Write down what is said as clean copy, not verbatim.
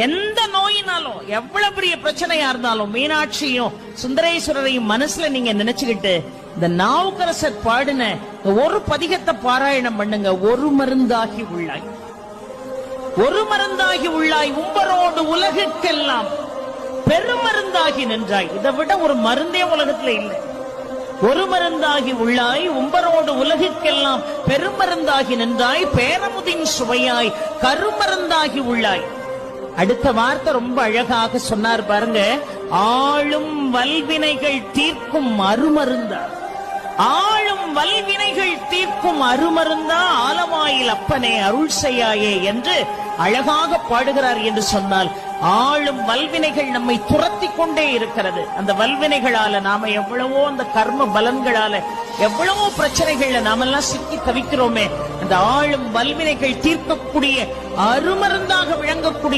எந்த நோயினாலும் எவ்வளவு பெரிய பிரச்சனையா இருந்தாலும் மீனாட்சியும் சுந்தரேஸ்வரரையும் மனசுல நீங்க நினைச்சுக்கிட்டு இந்த நாவுக்கரசர் பாடின ஒரு பதிகத்தை பாராயணம் பண்ணுங்க. ஒரு மருந்தாகி உள்ளாய், ஒரு மருந்தாகி உள்ளாய், உம்பரோடு உலகுக்கெல்லாம் பெருமருந்தாகி நின்றாய். இதை விட ஒரு மருந்தே உலகத்துல இல்லை. ஒரு மருந்தாகி உள்ளாய், உம்பரோடு உலகுக்கெல்லாம் பெருமருந்தாகி நின்றாய், பேரமுதின் சுவையாய் கருமருந்தாகி உள்ளாய். அடுத்த வார்த்தை ரொம்ப அழகாக சொன்னார் பாருங்க. ஆளும் வல்வினைகள் தீர்க்கும் அருமருந்தா, ஆளும் வல்வினைகள் தீர்க்கும் அருமருந்தா, ஆலவாயில் அப்பனே அருள் செய்யாயே என்று அழகாக பாடுகிறார் என்று சொன்னால், ஆளும் வல்வினைகள் நம்மை துரத்தி கொண்டே இருக்கிறது. அந்த வல்வினைகளால நாம எவ்வளவோ, அந்த கர்ம பலன்களால எவ்வளவோ பிரச்சனைகள்ல நாமெல்லாம் சிக்கி தவிக்கிறோமே. அந்த ஆளும் வல்வினைகள் தீர்க்கக்கூடிய அருமருந்தாக விளங்கக்கூடிய